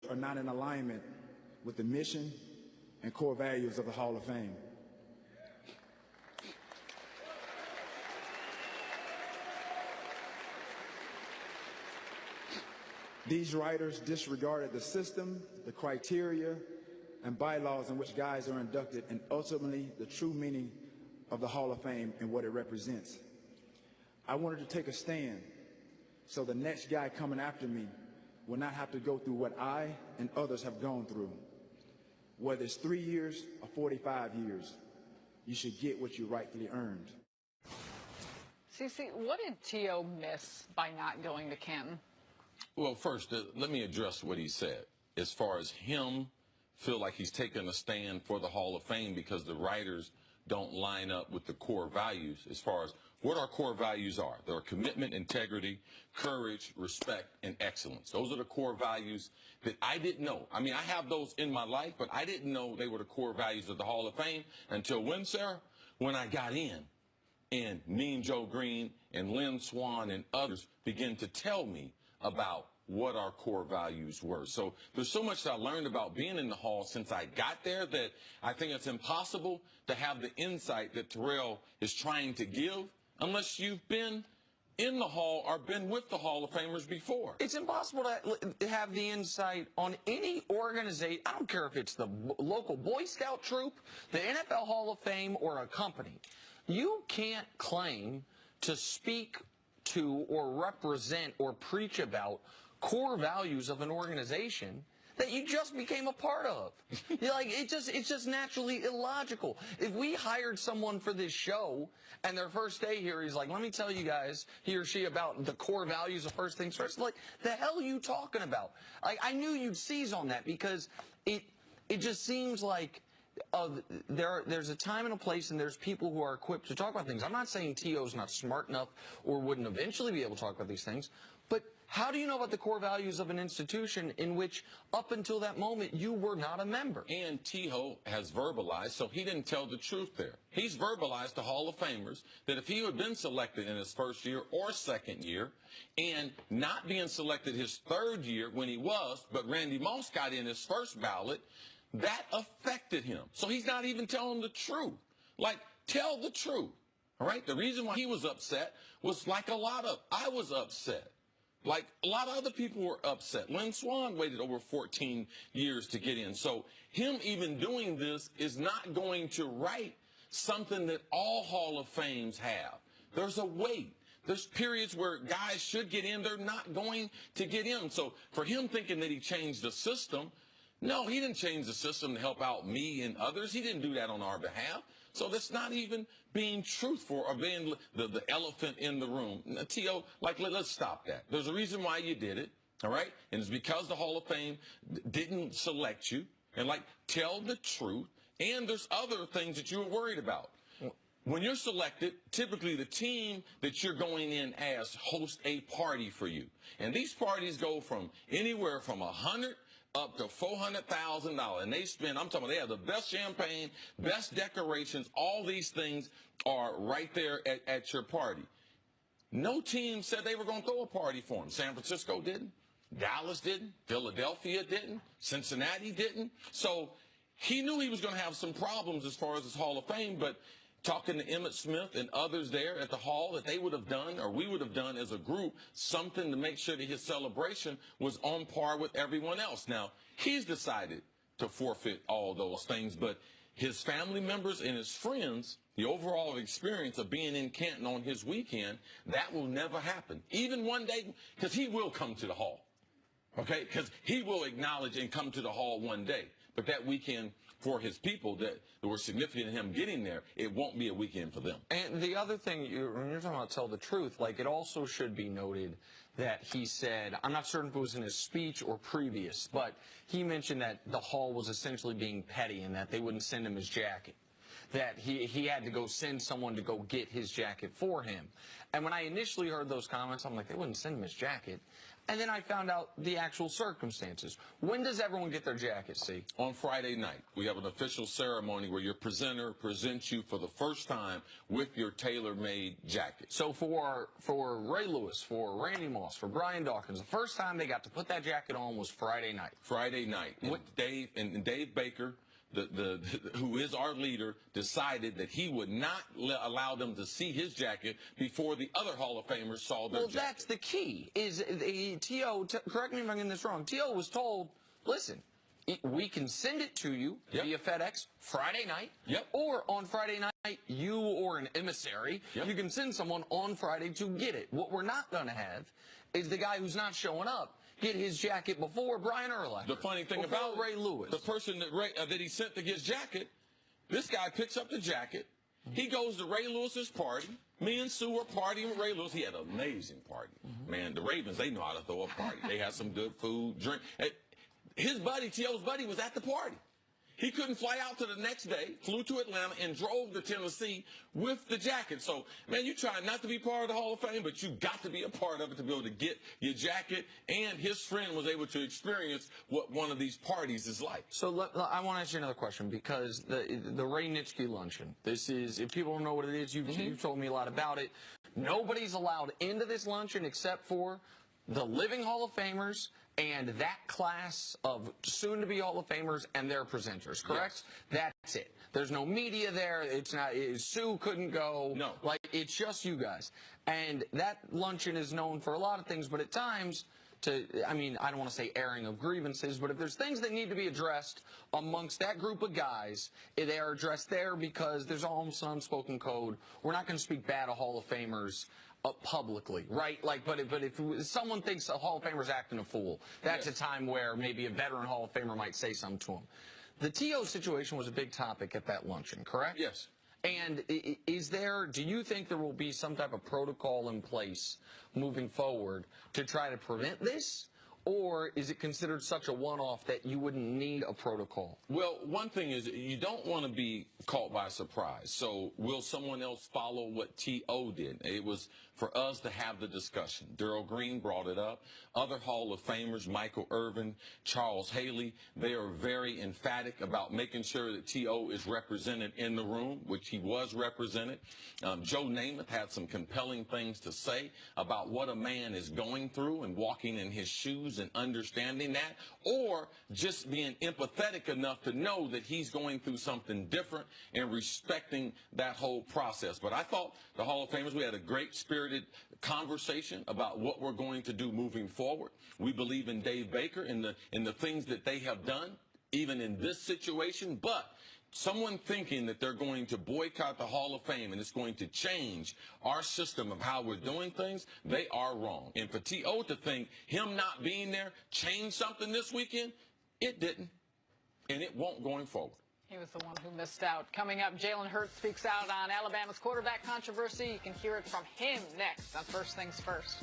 are not in alignment with the mission and core values of the Hall of Fame. These writers disregarded the system, the criteria, and bylaws in which guys are inducted, and ultimately the true meaning of the Hall of Fame and what it represents. I wanted to take a stand so the next guy coming after me will not have to go through what I and others have gone through. Whether it's 3 years or 45 years, you should get what you rightfully earned. CC, what did T.O. miss by not going to Canton? Well, first, let me address what he said. As far as him feel like he's taking a stand for the Hall of Fame because the writers don't line up with the core values as far as what our core values are. There are commitment, integrity, courage, respect, and excellence. Those are the core values that I didn't know. I mean, I have those in my life, but I didn't know they were the core values of the Hall of Fame until when, Sarah? When I got in and Mean Joe Green and Lynn Swann and others began to tell me about what our core values were. So there's so much that I learned about being in the Hall since I got there that I think it's impossible to have the insight that Terrell is trying to give unless you've been in the Hall or been with the Hall of Famers before. It's impossible to have the insight on any organization. I don't care if it's the local Boy Scout troop, the NFL Hall of Fame, or a company. You can't claim to speak to or represent or preach about core values of an organization that you just became a part of. It's just naturally illogical. If we hired someone for this show and their first day here, he's like, let me tell you guys, he or she, about the core values of First Things First. Like, the hell are you talking about? I knew you'd seize on that because it just seems like there's a time and a place, and there's people who are equipped to talk about things. I'm not saying T.O.'s not smart enough or wouldn't eventually be able to talk about these things, but how do you know about the core values of an institution in which up until that moment you were not a member? And T.O. has verbalized, so he didn't tell the truth there. He's verbalized to Hall of Famers that if he had been selected in his first year or second year and not being selected his third year when he was, but Randy Moss got in his first ballot, that affected him. So he's not even telling the truth. Like, tell the truth. All right? The reason why he was upset was like I was upset. Like a lot of other people were upset. Lynn Swann waited over 14 years to get in. So him even doing this is not going to right something that all Hall of Fames have. There's a wait. There's periods where guys should get in. They're not going to get in. So for him thinking that he changed the system, no, he didn't change the system to help out me and others. He didn't do that on our behalf. So that's not even being truthful or being the elephant in the room. Now, T.O., let's stop that. There's a reason why you did it, all right? And it's because the Hall of Fame didn't select you. And, tell the truth. And there's other things that you were worried about. When you're selected, typically the team that you're going in as hosts a party for you. And these parties go from anywhere from $100 up to $400,000, and they spend, I'm talking about, they have the best champagne, best decorations, all these things are right there at your party. No team said they were going to throw a party for him. San Francisco didn't, Dallas didn't, Philadelphia didn't, Cincinnati didn't. So he knew he was going to have some problems as far as his Hall of Fame, but talking to Emmitt Smith and others there at the Hall, that they would have done, or we would have done as a group, something to make sure that his celebration was on par with everyone else. Now, he's decided to forfeit all those things, but his family members and his friends, the overall experience of being in Canton on his weekend, that will never happen. Even one day, because he will come to the Hall. Okay? Because he will acknowledge and come to the Hall one day. But that weekend for his people that were significant in him getting there, it won't be a weekend for them. And the other thing, when you're talking about tell the truth, it also should be noted that he said, I'm not certain if it was in his speech or previous, but he mentioned that the Hall was essentially being petty and that they wouldn't send him his jacket. That he had to go send someone to go get his jacket for him. And when I initially heard those comments, I'm like, they wouldn't send him his jacket. and then I found out the actual circumstances. When does everyone get their jackets, see? On Friday night, we have an official ceremony where your presenter presents you for the first time with your tailor-made jacket. So for Ray Lewis, for Randy Moss, for Brian Dawkins, the first time they got to put that jacket on was Friday night. Friday night. And Dave Baker, who is our leader, decided that he would not allow them to see his jacket before the other Hall of Famers saw their jacket. Well, that's the key. Is T.O., correct me if I'm getting this wrong, T.O. was told, listen, we can send it to you via FedEx Friday night, or on Friday night, you or an emissary, you can send someone on Friday to get it. What we're not going to have is the guy who's not showing up get his jacket before Brian Urlacher. The funny thing about Ray Lewis, the person that he sent to get his jacket, this guy picks up the jacket. He goes to Ray Lewis's party. Me and Sue were partying with Ray Lewis. He had an amazing party. Man, the Ravens, they know how to throw a party. They had some good food, drink. His buddy, T.O.'s buddy, was at the party. He couldn't fly out to the next day, flew to Atlanta, and drove to Tennessee with the jacket. So, man, you try not to be part of the Hall of Fame, but you got to be a part of it to be able to get your jacket. And his friend was able to experience what one of these parties is like. So I want to ask you another question, because the Ray Nitschke luncheon, this is, if people don't know what it is, you've told me a lot about it. Nobody's allowed into this luncheon except for the living Hall of Famers and that class of soon-to-be Hall of Famers and their presenters, correct? Yes. That's it. There's no media there. It's not. Sue couldn't go. No. Like, it's just you guys. And that luncheon is known for a lot of things, but at times, I mean, I don't want to say airing of grievances, but if there's things that need to be addressed amongst that group of guys, they are addressed there, because there's almost an unspoken code. We're not going to speak bad of Hall of Famers publicly, right? Like, but if someone thinks a Hall of Famer's acting a fool, that's a time where maybe a veteran Hall of Famer might say something to him. The T.O. situation was a big topic at that luncheon, correct? Yes. And do you think there will be some type of protocol in place moving forward to try to prevent this? Or is it considered such a one-off that you wouldn't need a protocol? Well, one thing is you don't want to be caught by surprise. So will someone else follow what T.O. did? It was for us to have the discussion. Darryl Green brought it up. Other Hall of Famers, Michael Irvin, Charles Haley, they are very emphatic about making sure that T.O. is represented in the room, which he was represented. Joe Namath had some compelling things to say about what a man is going through and walking in his shoes and understanding that, or just being empathetic enough to know that he's going through something different and respecting that whole process. But I thought the Hall of Famers, we had a great spirited conversation about what we're going to do moving forward. We believe in Dave Baker and the things that they have done, even in this situation, but someone thinking that they're going to boycott the Hall of Fame and it's going to change our system of how we're doing things, they are wrong. And for T.O. to think him not being there changed something this weekend, it didn't, and it won't going forward. He was the one who missed out. Coming up, Jalen Hurts speaks out on Alabama's quarterback controversy. You can hear it from him next on First Things First.